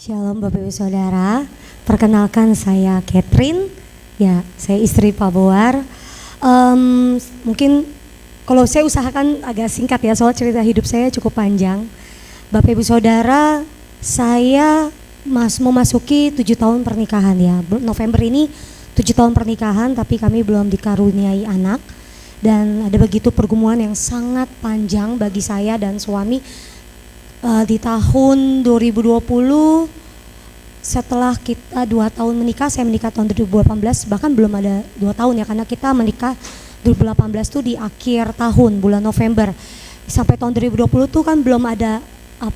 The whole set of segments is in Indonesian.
Shalom Bapak Ibu Saudara, perkenalkan saya Catherine, ya saya istri Pak Boar. Mungkin kalau saya usahakan agak singkat ya, soal cerita hidup saya cukup panjang. Bapak Ibu Saudara, saya memasuki 7 tahun pernikahan ya. November ini 7 tahun pernikahan, tapi kami belum dikaruniai anak. Dan ada begitu pergumulan yang sangat panjang bagi saya dan suami. Di tahun 2020 setelah kita 2 tahun menikah, saya menikah tahun 2018, bahkan belum ada 2 tahun ya, karena kita menikah 2018 tuh di akhir tahun bulan November. Sampai tahun 2020 tuh kan belum ada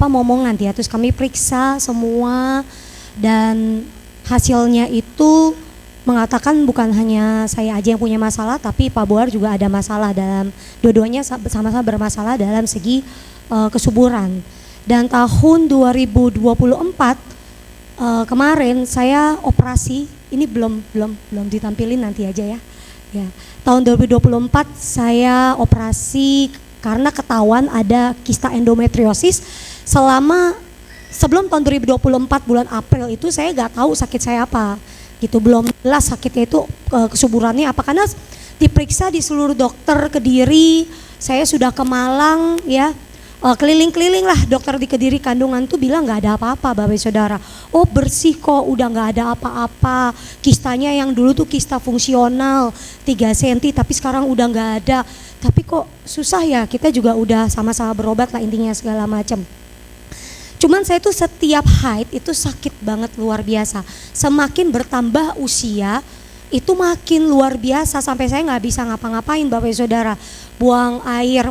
momongan ya, terus kami periksa semua dan hasilnya itu mengatakan bukan hanya saya aja yang punya masalah, tapi Pak Boar juga ada masalah dalam, dua-duanya sama-sama bermasalah dalam segi kesuburan. Dan tahun 2024 kemarin saya operasi, ini belum ditampilin nanti aja ya. Tahun 2024 saya operasi karena ketahuan ada kista endometriosis. Sebelum tahun 2024 bulan April itu saya nggak tahu sakit saya apa, gitu, belum jelas sakitnya itu kesuburannya apa, karena diperiksa di seluruh dokter Kediri, saya sudah ke Malang ya. Keliling-keliling lah dokter di Kediri kandungan tuh bilang nggak ada apa-apa Bapak Saudara. Oh bersih kok, udah nggak ada apa-apa. Kistanya yang dulu tuh kista fungsional 3 cm tapi sekarang udah nggak ada. Tapi kok susah ya, kita juga udah sama-sama berobat lah intinya segala macam. Cuman saya tuh setiap haid itu sakit banget luar biasa. Semakin bertambah usia itu makin luar biasa, sampai saya nggak bisa ngapa-ngapain Bapak Saudara. Buang air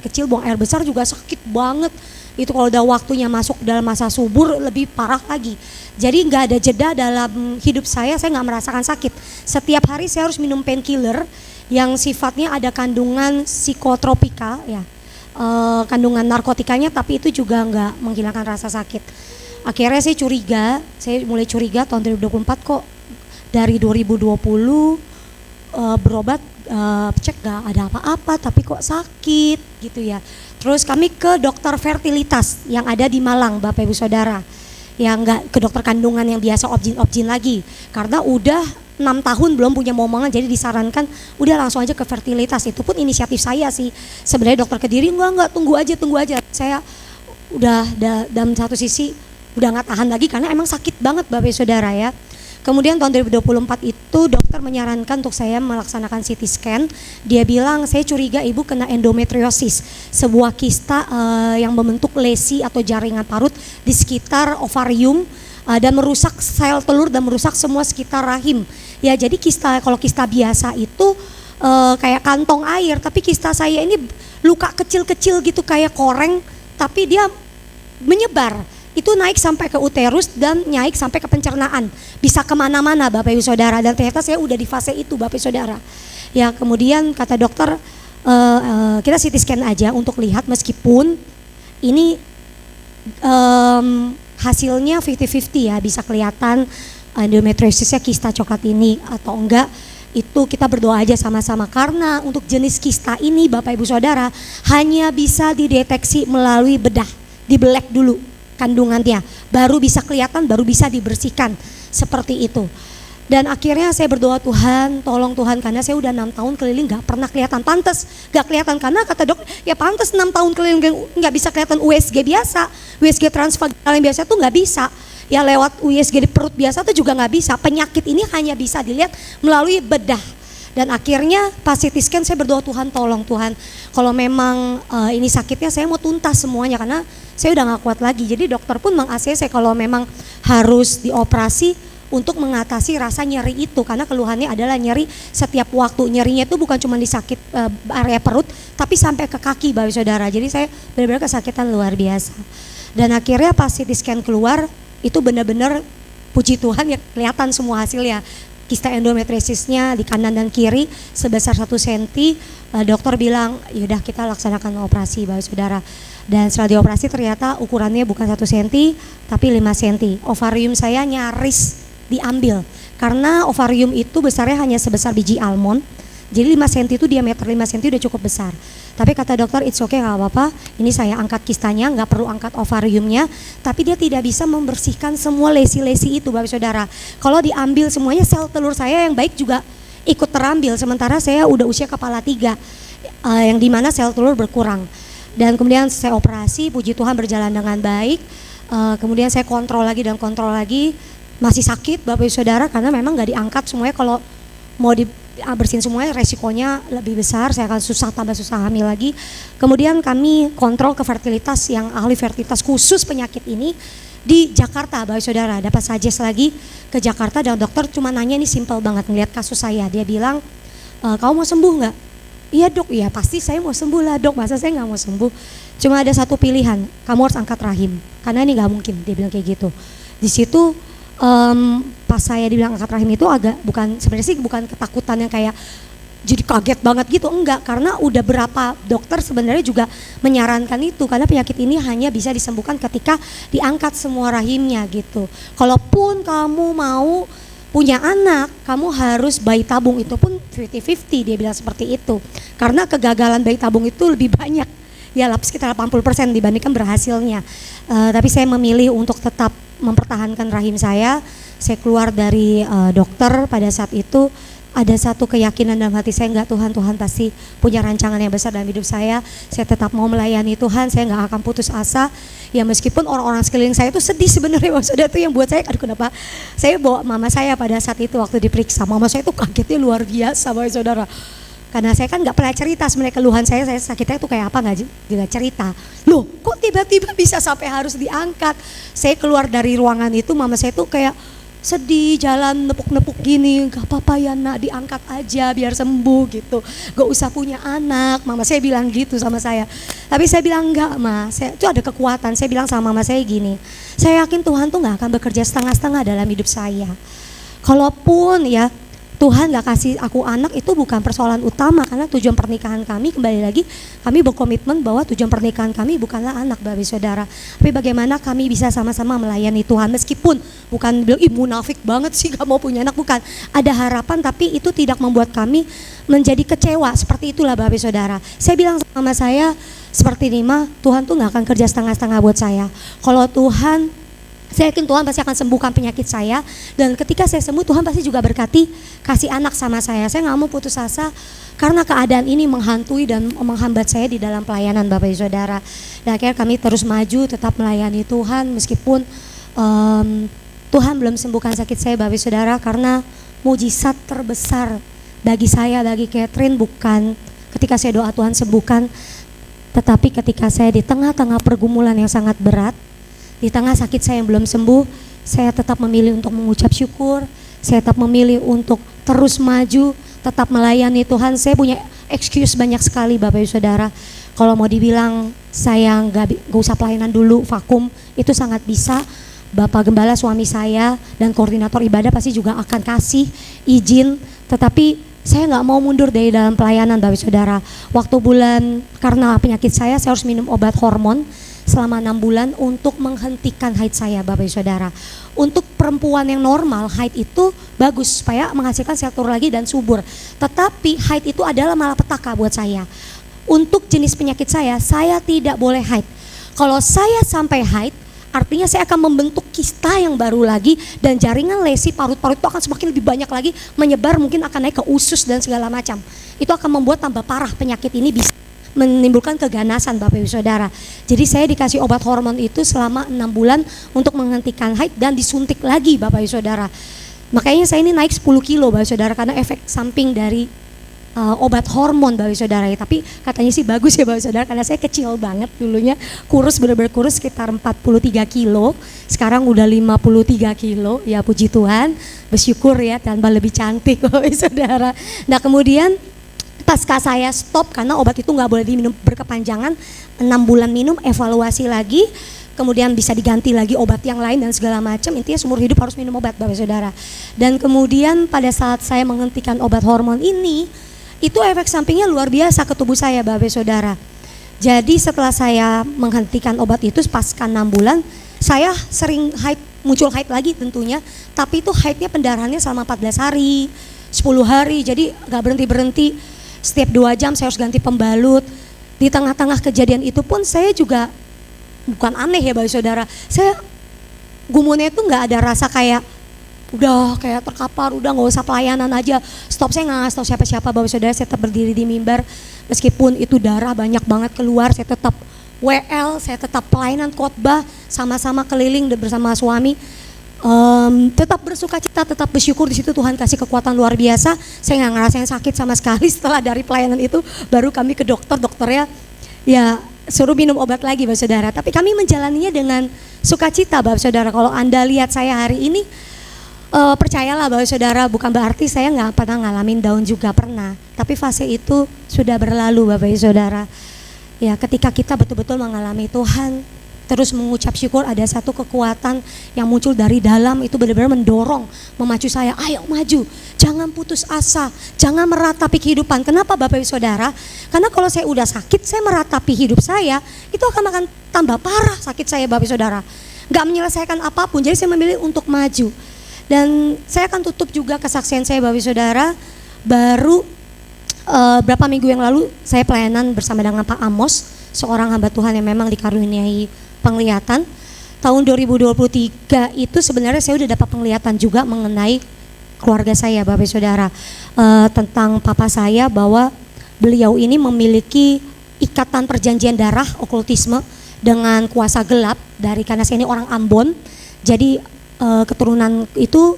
kecil, buang air besar juga sakit banget. Itu kalau udah waktunya masuk dalam masa subur lebih parah lagi. Jadi nggak ada jeda dalam hidup saya nggak merasakan sakit. Setiap hari saya harus minum painkiller yang sifatnya ada kandungan psikotropika ya, kandungan narkotikanya, tapi itu juga nggak menghilangkan rasa sakit. Akhirnya saya mulai curiga tahun 2024 kok dari 2020 berobat, cek gak ada apa-apa tapi kok sakit gitu ya. Terus kami ke dokter fertilitas yang ada di Malang Bapak Ibu Saudara, yang gak ke dokter kandungan yang biasa objin lagi, karena udah 6 tahun belum punya momongan, jadi disarankan udah langsung aja ke fertilitas. Itu pun inisiatif saya sih sebenarnya. Dokter Kediri enggak, tunggu aja. Saya udah dalam satu sisi udah gak tahan lagi karena emang sakit banget Bapak Ibu Saudara ya. Kemudian tahun 2024 itu dokter menyarankan untuk saya melaksanakan CT scan. Dia bilang saya curiga ibu kena endometriosis, sebuah kista yang membentuk lesi atau jaringan parut di sekitar ovarium dan merusak sel telur dan merusak semua sekitar rahim. Ya jadi kalau kista biasa itu kayak kantong air, tapi kista saya ini luka kecil-kecil gitu kayak koreng, tapi dia menyebar. Itu naik sampai ke uterus dan naik sampai ke pencernaan, bisa kemana-mana Bapak Ibu Saudara, dan ternyata saya udah di fase itu Bapak Ibu Saudara. Ya kemudian kata dokter kita CT scan aja untuk lihat, meskipun ini hasilnya 50-50 ya, bisa kelihatan endometriosisnya kista coklat ini atau enggak. Itu kita berdoa aja sama-sama, karena untuk jenis kista ini Bapak Ibu Saudara hanya bisa dideteksi melalui bedah, dibelek dulu kandungannya, baru bisa kelihatan, baru bisa dibersihkan seperti itu. Dan akhirnya saya berdoa, Tuhan tolong Tuhan, karena saya udah 6 tahun keliling gak pernah kelihatan. Pantes gak kelihatan karena kata dok ya pantes 6 tahun keliling gak bisa kelihatan USG biasa, USG transvaginal yang biasa tuh gak bisa ya, lewat USG di perut biasa tuh juga gak bisa. Penyakit ini hanya bisa dilihat melalui bedah. Dan akhirnya pas CT scan saya berdoa, Tuhan tolong Tuhan, kalau memang ini sakitnya saya mau tuntas semuanya, karena saya udah gak kuat lagi. Jadi dokter pun meng-ACC kalau memang harus dioperasi untuk mengatasi rasa nyeri itu, karena keluhannya adalah nyeri setiap waktu. Nyerinya itu bukan cuma di sakit area perut, tapi sampai ke kaki Bapak Saudara. Jadi saya benar-benar kesakitan luar biasa. Dan akhirnya pas CT scan keluar, itu benar-benar puji Tuhan ya, kelihatan semua hasilnya. Kista endometriosisnya di kanan dan kiri sebesar 1 cm. Dokter bilang yaudah kita laksanakan operasi Bapak Saudara. Dan setelah dioperasi ternyata ukurannya bukan 1 cm tapi 5 cm. Ovarium saya nyaris diambil karena ovarium itu besarnya hanya sebesar biji almond, Jadi 5 cm itu diameter 5 cm udah cukup besar. Tapi kata dokter, it's okay, nggak apa-apa. Ini saya angkat kistanya, nggak perlu angkat ovariumnya. Tapi dia tidak bisa membersihkan semua lesi-lesi itu, Bapak Saudara. Kalau diambil semuanya, sel telur saya yang baik juga ikut terambil. Sementara saya udah usia kepala 3, yang dimana sel telur berkurang. Dan kemudian saya operasi, puji Tuhan berjalan dengan baik. Kemudian saya kontrol lagi dan kontrol lagi. Masih sakit, Bapak Saudara, karena memang nggak diangkat semuanya. Kalau mau bersihin semuanya resikonya lebih besar, saya akan tambah susah hamil lagi. Kemudian kami kontrol ke fertilitas yang ahli fertilitas khusus penyakit ini di Jakarta, Bapak Saudara. Dapat suggest lagi ke Jakarta dan dokter cuma nanya, ini simple banget ngeliat kasus saya. Dia bilang, kamu mau sembuh nggak? Iya dok, iya pasti saya mau sembuh lah dok, masa saya nggak mau sembuh. Cuma ada satu pilihan, kamu harus angkat rahim, karena ini nggak mungkin, dia bilang kayak gitu. Di situ pas saya dibilang angkat rahim itu agak sebenarnya sih bukan ketakutan yang kayak jadi kaget banget gitu, enggak, karena udah berapa dokter sebenarnya juga menyarankan itu, karena penyakit ini hanya bisa disembuhkan ketika diangkat semua rahimnya gitu. Kalaupun kamu mau punya anak, kamu harus bayi tabung, itu pun 50-50, dia bilang seperti itu, karena kegagalan bayi tabung itu lebih banyak ya, sekitar 80% dibandingkan berhasilnya. Tapi saya memilih untuk tetap mempertahankan rahim saya. Saya keluar dari dokter pada saat itu, ada satu keyakinan dalam hati saya, enggak, Tuhan pasti punya rancangan yang besar dalam hidup saya tetap mau melayani Tuhan, saya enggak akan putus asa. Ya meskipun orang-orang sekeliling saya itu sedih sebenarnya, maksudnya itu yang buat saya, aduh kenapa, saya bawa mama saya pada saat itu waktu diperiksa, mama saya itu kagetnya luar biasa, Bapak Saudara. Karena saya kan nggak pernah cerita sebenarnya keluhan saya sakitnya itu kayak apa, nggak cerita. Loh kok tiba-tiba bisa sampai harus diangkat. Saya keluar dari ruangan itu, mama saya tuh kayak sedih, jalan nepuk-nepuk gini, gak apa-apa ya nak, diangkat aja biar sembuh gitu, gak usah punya anak, mama saya bilang gitu sama saya. Tapi saya bilang enggak ma, itu ada kekuatan. Saya bilang sama mama saya gini, saya yakin Tuhan tuh gak akan bekerja setengah-setengah dalam hidup saya. Kalaupun ya Tuhan gak kasih aku anak, itu bukan persoalan utama, karena tujuan pernikahan kami, kembali lagi kami berkomitmen bahwa tujuan pernikahan kami bukanlah anak, Bapak Saudara, tapi bagaimana kami bisa sama-sama melayani Tuhan. Meskipun bukan bilang munafik banget sih gak mau punya anak, bukan, ada harapan, tapi itu tidak membuat kami menjadi kecewa. Seperti itulah Bapak Saudara. Saya bilang sama saya seperti ini, mah Tuhan tuh gak akan kerja setengah-setengah buat saya. Kalau Tuhan, saya yakin Tuhan pasti akan sembuhkan penyakit saya, dan ketika saya sembuh Tuhan pasti juga berkati kasih anak sama saya. Saya gak mau putus asa karena keadaan ini menghantui dan menghambat saya di dalam pelayanan, Bapak Ibu Saudara. Dan akhirnya kami terus maju tetap melayani Tuhan meskipun Tuhan belum sembuhkan sakit saya, Bapak Ibu Saudara, karena mujizat terbesar bagi saya, bagi Catherine, bukan ketika saya doa Tuhan sembuhkan, tetapi ketika saya di tengah-tengah pergumulan yang sangat berat, di tengah sakit saya yang belum sembuh, saya tetap memilih untuk mengucap syukur, saya tetap memilih untuk terus maju, tetap melayani Tuhan. Saya punya excuse banyak sekali, Bapak Ibu Saudara. Kalau mau dibilang saya nggak usah pelayanan dulu, vakum, itu sangat bisa. Bapak Gembala suami saya dan koordinator ibadah pasti juga akan kasih izin, tetapi saya nggak mau mundur dari dalam pelayanan, Bapak Ibu Saudara. Waktu bulan, karena penyakit saya harus minum obat hormon selama 6 bulan untuk menghentikan haid saya, Bapak Ibu Saudara. Untuk perempuan yang normal, haid itu bagus supaya menghasilkan sel telur lagi dan subur. Tetapi haid itu adalah malapetaka buat saya. Untuk jenis penyakit saya tidak boleh haid. Kalau saya sampai haid, artinya saya akan membentuk kista yang baru lagi, dan jaringan lesi parut-parut itu akan semakin lebih banyak lagi, menyebar, mungkin akan naik ke usus dan segala macam. Itu akan membuat tambah parah penyakit ini, bisa menimbulkan keganasan, Bapak Ibu Saudara. Jadi saya dikasih obat hormon itu selama 6 bulan untuk menghentikan haid dan disuntik lagi, Bapak Ibu Saudara. Makanya saya ini naik 10 kilo, Bapak Ibu Saudara, karena efek samping dari obat hormon, Bapak Ibu Saudara. Tapi katanya sih bagus ya, Bapak Ibu Saudara, karena saya kecil banget dulunya, kurus, benar-benar kurus, sekitar 43 kilo. Sekarang udah 53 kilo, ya puji Tuhan, bersyukur ya, tambah lebih cantik, Bapak Ibu Saudara. Nah kemudian pasca saya stop karena obat itu nggak boleh diminum berkepanjangan, 6 bulan minum, evaluasi lagi, kemudian bisa diganti lagi obat yang lain dan segala macam. Intinya seumur hidup harus minum obat, Bapak Saudara. Dan kemudian pada saat saya menghentikan obat hormon ini, itu efek sampingnya luar biasa ke tubuh saya, Bapak Saudara. Jadi setelah saya menghentikan obat itu pasca 6 bulan, saya sering haid, muncul haid lagi tentunya, tapi itu haidnya pendarahannya selama 14 hari. 10 hari, jadi gak berhenti-berhenti. Setiap 2 jam saya harus ganti pembalut. Di tengah-tengah kejadian itu pun saya juga, bukan aneh ya Bapak Saudara, saya gumunnya itu gak ada rasa kayak udah kayak terkapar, udah gak usah pelayanan aja, stop. Saya gak ngasih tahu siapa-siapa Bapak Saudara, saya tetap berdiri di mimbar. Meskipun itu darah banyak banget keluar, saya tetap WL, saya tetap pelayanan khotbah, sama-sama keliling bersama suami. Tetap bersuka cita, tetap bersyukur. Di situ Tuhan kasih kekuatan luar biasa. Saya nggak ngerasain sakit sama sekali. Setelah dari pelayanan itu baru kami ke dokternya ya suruh minum obat lagi Bapak Saudara. Tapi kami menjalaninya dengan sukacita Bapak Saudara. Kalau Anda lihat saya hari ini, percayalah Bapak Saudara, bukan berarti saya nggak pernah ngalamin down, juga pernah. Tapi fase itu sudah berlalu Bapak Saudara. Ya, ketika kita betul-betul mengalami Tuhan, terus mengucap syukur, ada satu kekuatan yang muncul dari dalam, itu benar-benar mendorong, memacu saya, ayo maju, jangan putus asa, jangan meratapi kehidupan. Kenapa Bapak Ibu Saudara? Karena kalau saya udah sakit, saya meratapi hidup saya, itu akan tambah parah sakit saya Bapak Ibu Saudara. Gak menyelesaikan apapun, jadi saya memilih untuk maju. Dan saya akan tutup juga kesaksian saya Bapak Ibu Saudara. Baru berapa minggu yang lalu saya pelayanan bersama dengan Pak Amos, seorang hamba Tuhan yang memang dikaruniai penglihatan. Tahun 2023 itu sebenarnya saya udah dapat penglihatan juga mengenai keluarga saya Bapak Saudara, tentang papa saya, bahwa beliau ini memiliki ikatan perjanjian darah okultisme dengan kuasa gelap karena saya ini orang Ambon. Jadi keturunan itu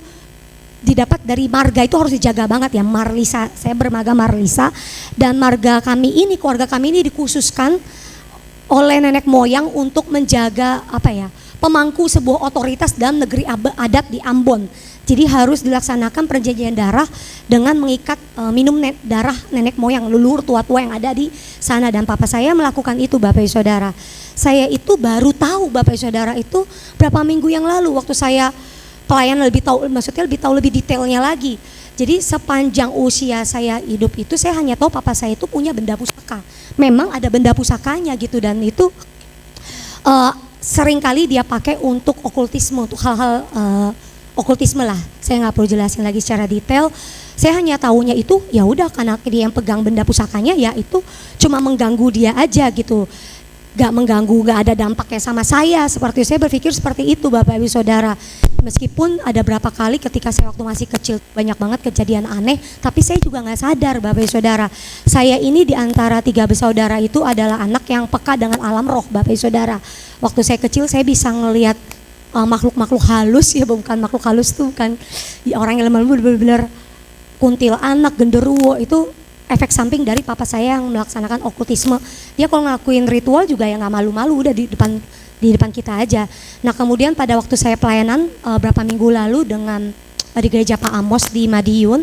didapat dari marga, itu harus dijaga banget ya, Marlisa. Saya bermarga Marlisa, dan marga kami ini, keluarga kami ini dikhususkan oleh nenek moyang untuk menjaga pemangku sebuah otoritas dalam negeri adat di Ambon. Jadi harus dilaksanakan perjanjian darah dengan mengikat minum darah nenek moyang, leluhur tua-tua yang ada di sana. Dan papa saya melakukan itu Bapak Saudara. Saya itu baru tahu Bapak Saudara itu berapa minggu yang lalu, waktu saya pelayan lebih tahu lebih detailnya lagi. Jadi sepanjang usia saya hidup itu, saya hanya tahu papa saya itu punya benda pusaka. Memang ada benda pusakanya gitu, dan itu seringkali dia pakai untuk okultisme, untuk hal-hal okultisme lah. Saya nggak perlu jelasin lagi secara detail. Saya hanya tahunya itu ya udah, karena dia yang pegang benda pusakanya, ya itu cuma mengganggu dia aja gitu. Gak mengganggu, gak ada dampaknya sama saya. Seperti saya berpikir seperti itu Bapak Ibu Saudara. Meskipun ada berapa kali ketika saya waktu masih kecil banyak banget kejadian aneh, tapi saya juga gak sadar Bapak Ibu Saudara. Saya ini di antara 3 bersaudara itu adalah anak yang peka dengan alam roh Bapak Ibu Saudara. Waktu saya kecil saya bisa ngelihat makhluk-makhluk halus, ya bukan makhluk halus tuh kan ya, orang yang lemah benar-benar kuntil anak, genderuwo, itu efek samping dari papa saya yang melaksanakan okultisme. Dia kalau ngelakuin ritual juga ya nggak malu-malu, udah di depan kita aja. Nah kemudian pada waktu saya pelayanan berapa minggu lalu di gereja Pak Amos di Madiun,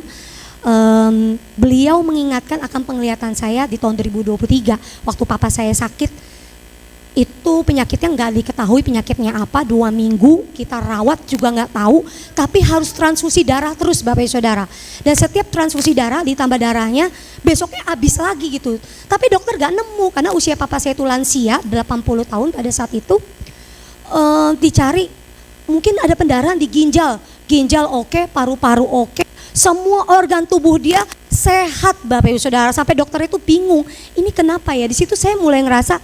beliau mengingatkan akan penglihatan saya di tahun 2023 waktu papa saya sakit. Itu penyakitnya nggak diketahui penyakitnya apa, 2 minggu kita rawat juga nggak tahu, tapi harus transfusi darah terus Bapak Ibu Saudara. Dan setiap transfusi darah ditambah darahnya, besoknya habis lagi gitu. Tapi dokter nggak nemu, karena usia papa saya itu lansia, 80 tahun pada saat itu. Dicari, mungkin ada pendarahan di ginjal oke, paru-paru oke, semua organ tubuh dia sehat Bapak Ibu Saudara. Sampai dokter itu bingung, ini kenapa ya? Di situ saya mulai ngerasa,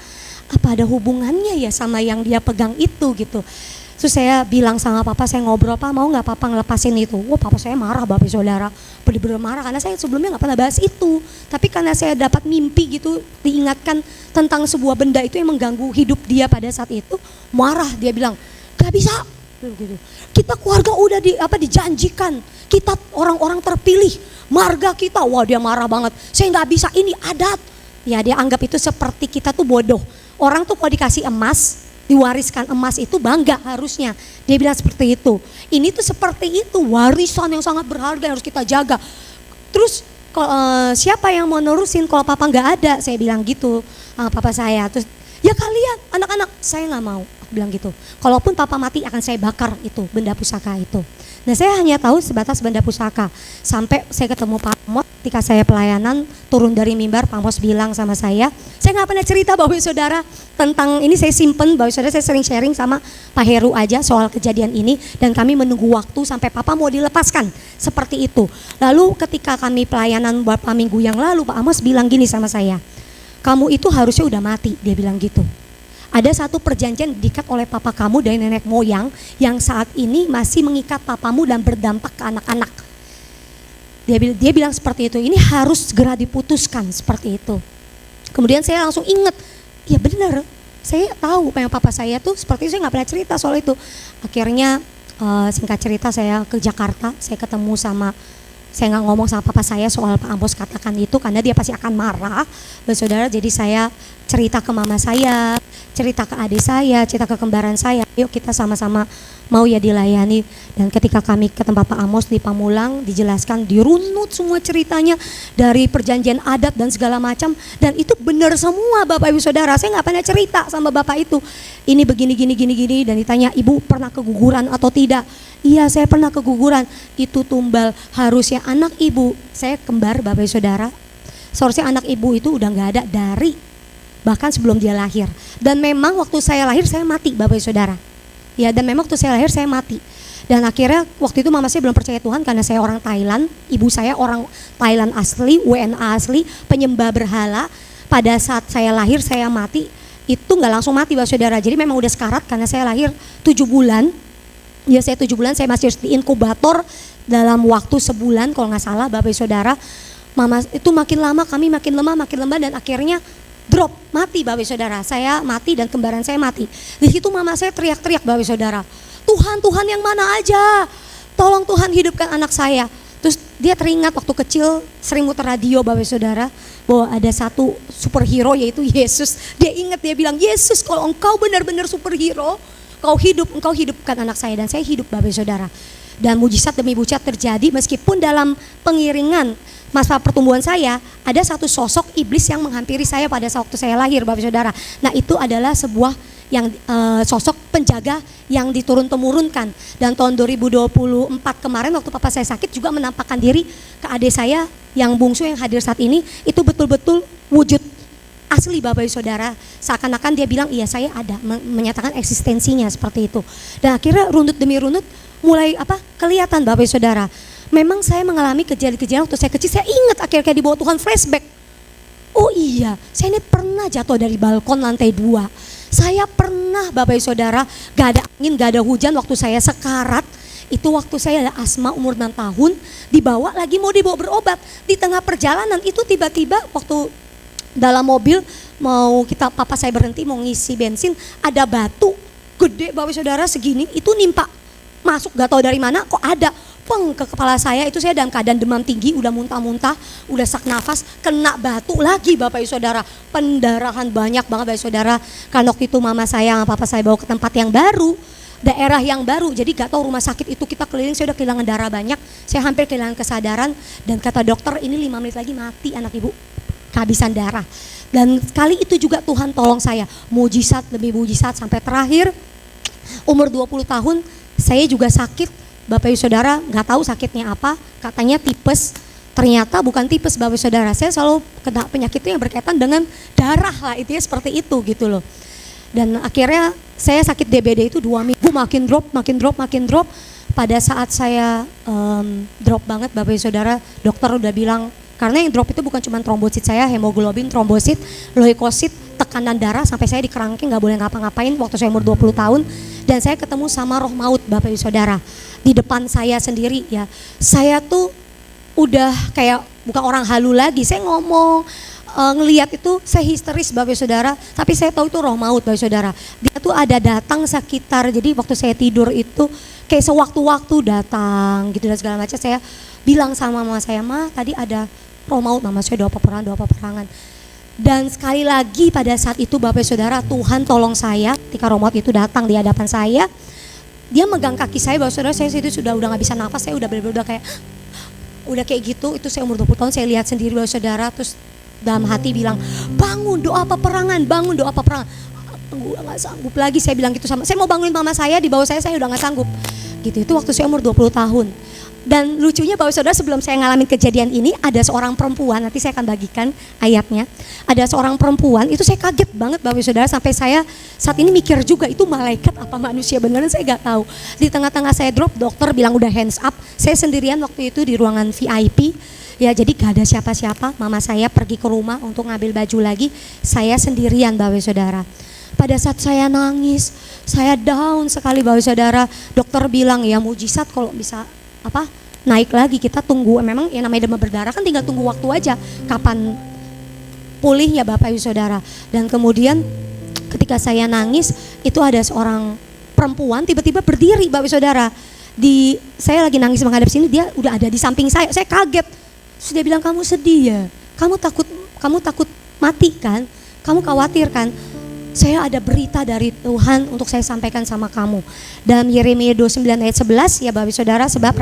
apa ada hubungannya ya sama yang dia pegang itu gitu. Terus saya bilang sama papa, saya ngobrol, Pak mau gak papa ngelepasin itu? Wah papa saya marah Bapak Saudara, bener-bener marah, karena saya sebelumnya gak pernah bahas itu. Tapi karena saya dapat mimpi gitu, diingatkan tentang sebuah benda itu yang mengganggu hidup dia pada saat itu, marah. Dia bilang, gak bisa gitu. Kita keluarga udah dijanjikan, kita orang-orang terpilih, marga kita. Wah dia marah banget, saya gak bisa, ini adat. Ya dia anggap itu seperti kita tuh bodoh. Orang tuh kalau dikasih emas, diwariskan emas itu bangga harusnya. Dia bilang seperti itu. Ini tuh seperti itu, warisan yang sangat berharga yang harus kita jaga. Terus siapa yang mau nerusin kalau papa nggak ada? Saya bilang gitu sama papa saya. Terus ya kalian anak-anak, saya nggak mau. Aku bilang gitu. Kalaupun papa mati akan saya bakar itu benda pusaka itu. Nah saya hanya tahu sebatas benda pusaka. Sampai saya ketemu Pak Mot ketika saya pelayanan turun dari mimbar, Pak Amos bilang sama saya nggak pernah cerita Bapak Saudara tentang ini, saya simpen Bapak Saudara, saya sering sharing sama Pak Heru aja soal kejadian ini, dan kami menunggu waktu sampai Papa mau dilepaskan, seperti itu. Lalu ketika kami pelayanan beberapa minggu yang lalu, Pak Amos bilang gini sama saya, kamu itu harusnya udah mati, dia bilang gitu. Ada satu perjanjian diikat oleh papa kamu dari nenek moyang yang saat ini masih mengikat papamu dan berdampak ke anak-anak. Dia bilang seperti itu, ini harus segera diputuskan seperti itu. Kemudian saya langsung ingat, ya benar, saya tahu yang papa saya tuh seperti itu, saya nggak pernah cerita soal itu. Akhirnya singkat cerita saya ke Jakarta, saya ketemu sama, saya nggak ngomong sama papa saya soal Pak Amos katakan itu karena dia pasti akan marah, Saudara. Jadi saya cerita ke mama saya, cerita ke adik saya, cerita ke kembaran saya, yuk kita sama-sama mau ya dilayani. Dan ketika kami ke tempat Pak Amos di Pamulang, dijelaskan, dirunut semua ceritanya dari perjanjian adat dan segala macam, dan itu benar semua Bapak Ibu Saudara. Saya nggak pernah cerita sama Bapak itu, ini begini gini, dan ditanya, ibu pernah keguguran atau tidak? Iya, saya pernah keguguran. Itu tumbal, harusnya anak ibu, saya kembar Bapak Ibu Saudara, seharusnya anak ibu itu udah nggak ada dari bahkan sebelum dia lahir. Dan memang waktu saya lahir saya mati Bapak Ibu Saudara. Ya, dan memang waktu saya lahir saya mati. Dan akhirnya waktu itu mama saya belum percaya Tuhan karena saya orang Thailand, ibu saya orang Thailand asli, WNA asli, penyembah berhala. Pada saat saya lahir saya mati, itu nggak langsung mati Bapak Saudara. Jadi memang udah sekarat karena saya lahir 7 bulan. Ya, saya 7 bulan saya masih di inkubator dalam waktu sebulan kalau nggak salah Bapak Saudara. Mama itu makin lama kami makin lemah dan akhirnya drop, mati Bapak Saudara. Saya mati dan kembaran saya mati. Di situ mama saya teriak-teriak Bapak Saudara, Tuhan yang mana aja, tolong Tuhan hidupkan anak saya. Terus dia teringat waktu kecil sering muter radio Bapak Saudara, bahwa ada satu superhero yaitu Yesus. Dia ingat, dia bilang, Yesus kalau engkau benar-benar superhero, engkau hidupkan anak saya. Dan saya hidup Bapak Saudara. Dan mujizat demi mujizat terjadi meskipun dalam pengiringan masa pertumbuhan saya ada satu sosok iblis yang menghampiri saya pada waktu saya lahir Bapak Saudara. Nah itu adalah sebuah yang sosok penjaga yang diturun-temurunkan. Dan tahun 2024 kemarin waktu papa saya sakit juga menampakkan diri ke adik saya yang bungsu yang hadir saat ini, itu betul-betul wujud asli Bapak Ibu Saudara. Seakan-akan dia bilang iya saya ada, menyatakan eksistensinya seperti itu. Dan akhirnya runut demi runut mulai kelihatan Bapak Ibu Saudara. Memang saya mengalami kejadian-kejadian waktu saya kecil, saya ingat akhirnya di bawah Tuhan flashback. Oh iya, saya ini pernah jatuh dari balkon lantai 2. Saya pernah Bapak Ibu Saudara, gak ada angin, gak ada hujan waktu saya sekarat. Itu waktu saya ada asma umur 6 tahun, dibawa berobat. Di tengah perjalanan itu tiba-tiba waktu dalam mobil papa saya berhenti mau ngisi bensin, ada batu gede Bapak Saudara segini, itu nimpa masuk gak tahu dari mana kok ada ke kepala saya. Itu saya dalam keadaan demam tinggi, udah muntah-muntah, udah sak nafas, kena batu lagi Bapak Ibu Saudara, pendarahan banyak banget Bapak Ibu Saudara. Karena waktu itu mama saya sama papa saya bawa ke tempat yang baru, daerah yang baru, jadi gak tahu rumah sakit itu kita keliling, saya udah kehilangan darah banyak, saya hampir kehilangan kesadaran, dan kata dokter ini 5 menit lagi mati anak ibu, kehabisan darah. Dan kali itu juga Tuhan tolong saya, mujizat demi mujizat, sampai terakhir umur 20 tahun saya juga sakit Bapak Ibu Saudara, gak tahu sakitnya apa, katanya tipes. Ternyata bukan tipes Bapak Ibu Saudara, saya selalu kena penyakit itu yang berkaitan dengan darah lah, itu ya seperti itu gitu loh. Dan akhirnya saya sakit DBD itu 2 minggu, makin drop. Pada saat saya drop banget Bapak Ibu Saudara, dokter udah bilang, karena yang drop itu bukan cuma trombosit saya, hemoglobin, trombosit, leukosit, tekanan darah, sampai saya di kerangkeng gak boleh ngapa-ngapain waktu saya umur 20 tahun. Dan saya ketemu sama roh maut Bapak Ibu Saudara di depan saya sendiri ya. Saya tuh udah kayak bukan orang halu lagi, saya ngomong, ngelihat itu saya histeris Bapak Ibu Saudara, tapi saya tahu itu roh maut Bapak Ibu Saudara. Dia tuh ada datang sekitar, jadi waktu saya tidur itu kayak sewaktu-waktu datang gitu dan segala macam. Saya bilang sama mama saya, Ma tadi ada roh maut, mama saya doa peperangan. Dan sekali lagi pada saat itu Bapak Saudara, Tuhan tolong saya ketika roh maut itu datang di hadapan saya. Dia megang kaki saya Bapak Saudara, saya itu sudah gak bisa nafas, saya udah bener-bener udah kayak gitu. Itu saya umur 20 tahun, saya lihat sendiri Bapak Saudara, terus dalam hati bilang, bangun doa peperangan. Gue gak sanggup lagi, saya bilang gitu sama, saya mau bangunin mama saya, di bawah saya udah gak sanggup gitu. Itu waktu saya umur 20 tahun. Dan lucunya Bapak Saudara, sebelum saya ngalamin kejadian ini, ada seorang perempuan, nanti saya akan bagikan ayatnya. Ada seorang perempuan, itu saya kaget banget Bapak Saudara, sampai saya saat ini mikir juga itu malaikat apa manusia, beneran saya gak tahu. Di tengah-tengah saya drop, dokter bilang udah hands up. Saya sendirian waktu itu di ruangan VIP. Ya, jadi gak ada siapa-siapa. Mama saya pergi ke rumah untuk ngambil baju lagi. Saya sendirian Bapak Saudara. Pada saat saya nangis, saya down sekali Bapak Saudara. Dokter bilang ya mujizat kalau bisa naik lagi, kita tunggu. Memang yang namanya demam berdarah kan tinggal tunggu waktu aja kapan pulihnya Bapak Ibu Saudara. Dan kemudian ketika saya nangis, itu ada seorang perempuan tiba-tiba berdiri Bapak Ibu Saudara. Saya lagi nangis menghadap sini, dia udah ada di samping saya kaget. Terus dia bilang, kamu sedih ya? Kamu takut mati kan? Kamu khawatir kan? Saya ada berita dari Tuhan untuk saya sampaikan sama kamu. Dalam Yeremia 29 ayat 11 ya Bapak Saudara, sebab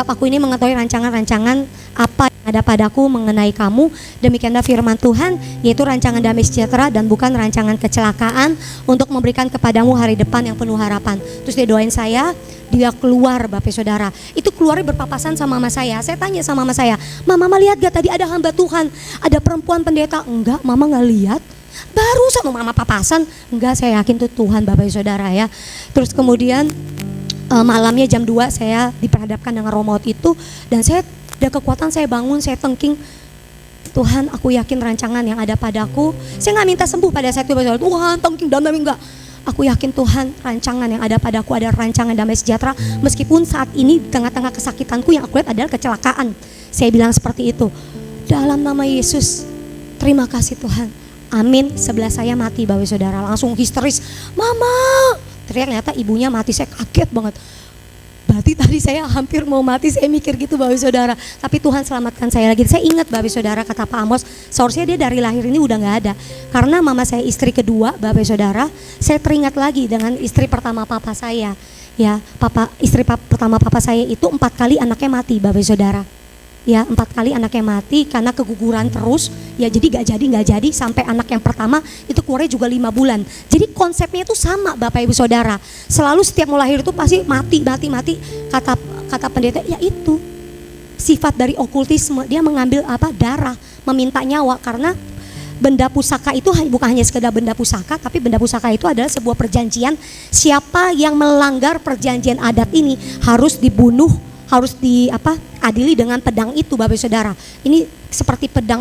aku ini mengetahui rancangan-rancangan apa yang ada padaku mengenai kamu, demikianlah firman Tuhan, yaitu rancangan damai sejahtera dan bukan rancangan kecelakaan, untuk memberikan kepadamu hari depan yang penuh harapan. Terus dia doain saya, dia keluar Bapak Saudara. Itu keluarnya berpapasan sama mama saya. Saya tanya sama mama saya, Mama lihat gak tadi ada hamba Tuhan, ada perempuan pendeta? Enggak, Mama gak lihat. Baru sama mama papasan. Enggak, saya yakin itu Tuhan Bapak Ibu Saudara ya. Terus kemudian malamnya jam 2 saya diperhadapkan dengan roh maut itu. Dan saya ada kekuatan, saya bangun, saya tengking, Tuhan aku yakin rancangan yang ada padaku. Saya gak minta sembuh pada saat itu Bapak Saudara. Tuhan tengking damai, enggak. Aku yakin Tuhan rancangan yang ada padaku ada rancangan damai sejahtera. Meskipun saat ini di tengah-tengah kesakitanku yang aku lihat adalah kecelakaan. Saya bilang seperti itu. Dalam nama Yesus, terima kasih Tuhan. Amin. Sebelah saya mati Bapak Saudara, langsung histeris, Mama, ternyata ibunya mati. Saya kaget banget. Berarti tadi saya hampir mau mati, saya mikir gitu Bapak Saudara. Tapi Tuhan selamatkan saya lagi. Saya ingat Bapak Saudara kata Pak Amos, seharusnya dia dari lahir ini udah gak ada. Karena mama saya istri kedua Bapak Saudara, saya teringat lagi dengan istri pertama papa saya. Ya, istri pertama papa saya itu 4 kali anaknya mati Bapak Saudara. Ya, 4 kali anaknya mati karena keguguran terus. Ya, jadi gak jadi sampai anak yang pertama itu keluarnya juga 5 bulan. Jadi konsepnya itu sama Bapak Ibu Saudara. Selalu setiap mau lahir itu pasti mati. Kata pendeta, ya itu sifat dari okultisme. Dia mengambil darah, meminta nyawa. Karena benda pusaka itu bukan hanya sekedar benda pusaka, tapi benda pusaka itu adalah sebuah perjanjian. Siapa yang melanggar perjanjian adat ini harus dibunuh, harus adili dengan pedang itu Bapak Saudara. Ini seperti pedang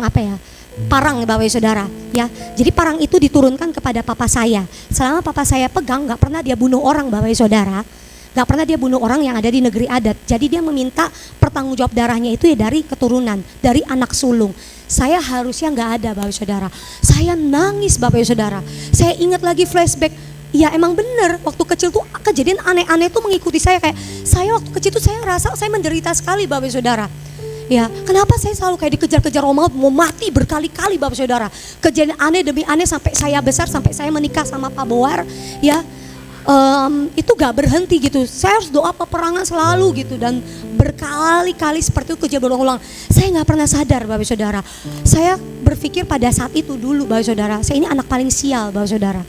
parang Bapak Saudara ya. Jadi parang itu diturunkan kepada papa saya. Selama papa saya pegang, gak pernah dia bunuh orang Bapak Saudara. Gak pernah dia bunuh orang yang ada di negeri adat. Jadi dia meminta pertanggungjawab darahnya itu ya dari keturunan, dari anak sulung. Saya harusnya gak ada Bapak Saudara. Saya nangis Bapak Saudara. Saya ingat lagi flashback. Ya emang benar, waktu kecil tuh kejadian aneh-aneh tuh mengikuti saya. Kayak saya waktu kecil tuh saya rasa saya menderita sekali Bapak Saudara. Ya, kenapa saya selalu kayak dikejar-kejar roh maut, mau mati berkali-kali Bapak Saudara. Kejadian aneh demi aneh sampai saya besar, sampai saya menikah sama Pak Boar. Ya, itu gak berhenti gitu. Saya harus doa peperangan selalu gitu. Dan berkali-kali seperti itu kejadian berulang-ulang. Saya gak pernah sadar Bapak Saudara. Saya berpikir pada saat itu dulu Bapak Saudara, saya ini anak paling sial Bapak Saudara.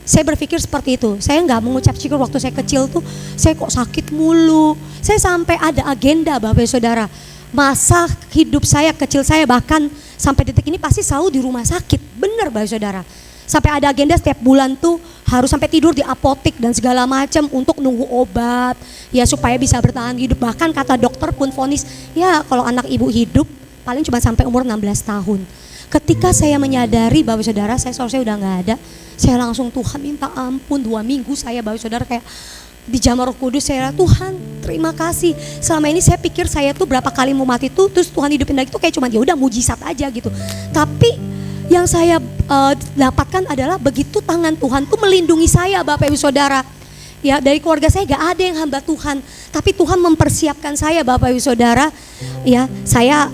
Saya berpikir seperti itu. Saya nggak mengucap syukur waktu saya kecil tuh. Saya kok sakit mulu. Saya sampai ada agenda Bapak Saudara. Masa hidup saya kecil saya bahkan sampai detik ini pasti selalu di rumah sakit. Bener Bapak Saudara. Sampai ada agenda setiap bulan tuh harus sampai tidur di apotek dan segala macam untuk nunggu obat. Ya supaya bisa bertahan hidup. Bahkan kata dokter pun vonis, ya kalau anak ibu hidup paling cuma sampai umur 16 tahun. Ketika saya menyadari Bapak Saudara, saya seharusnya udah gak ada. Saya langsung Tuhan minta ampun. 2 minggu saya Bapak Saudara kayak dijamah Roh Kudus. Saya Tuhan terima kasih. Selama ini saya pikir saya tuh berapa kali mau mati tuh terus Tuhan hidupin lagi tuh kayak cuma ya udah mujizat aja gitu. Tapi yang saya dapatkan adalah begitu tangan Tuhan tuh melindungi saya Bapak Ibu Saudara. Ya dari keluarga saya gak ada yang hamba Tuhan. Tapi Tuhan mempersiapkan saya Bapak Ibu Saudara. Ya saya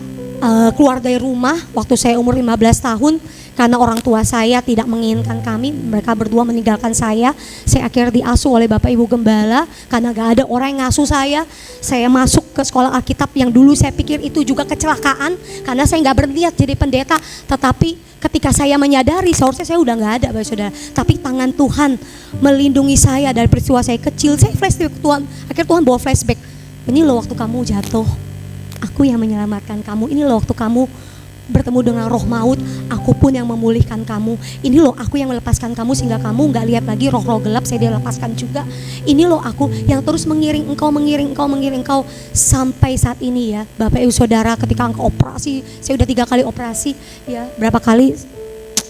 keluar dari rumah waktu saya umur 15 tahun. Karena orang tua saya tidak menginginkan kami, mereka berdua meninggalkan saya. Saya akhirnya diasuh oleh Bapak Ibu Gembala. Karena gak ada orang yang ngasuh saya. Saya masuk ke sekolah Alkitab yang dulu saya pikir itu juga kecelakaan. Karena saya gak berniat jadi pendeta. Tetapi ketika saya menyadari seharusnya saya udah gak ada Bapak Saudara. Tapi tangan Tuhan melindungi saya dari peristiwa saya kecil. Saya flashback ke Tuhan, akhirnya Tuhan bawa flashback. Ini loh waktu kamu jatuh, aku yang menyelamatkan kamu. Ini loh waktu kamu bertemu dengan roh maut, aku pun yang memulihkan kamu. Ini loh aku yang melepaskan kamu sehingga kamu gak lihat lagi roh-roh gelap, saya dia lepaskan juga. Ini loh aku yang terus mengiring engkau sampai saat ini ya Bapak Ibu Saudara. Ketika engkau operasi, saya udah 3 kali operasi ya, berapa kali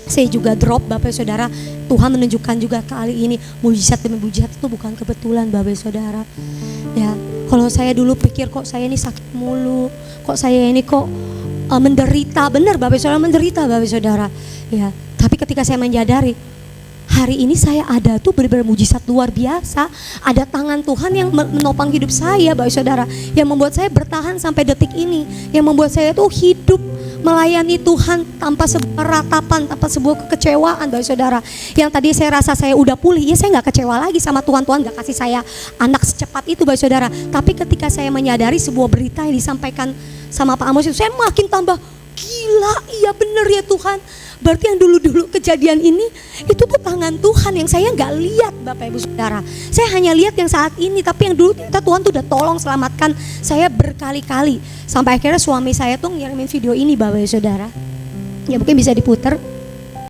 saya juga drop Bapak Ibu Saudara. Tuhan menunjukkan juga kali ini mujizat demi mujizat itu bukan kebetulan Bapak Ibu Saudara ya. Kalau saya dulu pikir kok saya ini sakit mulu, kok saya ini kok menderita, benar Bapak Saudara, menderita Bapak Saudara ya. Tapi ketika saya menyadari hari ini saya ada tuh benar-benar mujizat luar biasa. Ada tangan Tuhan yang menopang hidup saya Bapak Saudara, yang membuat saya bertahan sampai detik ini, yang membuat saya tuh hidup melayani Tuhan tanpa sebuah ratapan, tanpa sebuah kekecewaan Bapak Saudara. Yang tadi saya rasa saya udah pulih, ya saya gak kecewa lagi sama Tuhan. Tuhan gak kasih saya anak secepat itu Bapak Saudara. Tapi ketika saya menyadari sebuah berita yang disampaikan sama Pak Amos itu, saya makin tambah gila, iya bener ya Tuhan. Berarti yang dulu-dulu kejadian ini itu tuh tangan Tuhan yang saya gak lihat Bapak Ibu Saudara. Saya hanya lihat yang saat ini, tapi yang dulu ternyata Tuhan tuh udah tolong selamatkan saya berkali-kali. Sampai akhirnya suami saya tuh ngirimin video ini Bapak Ibu Saudara. Ya mungkin bisa diputer.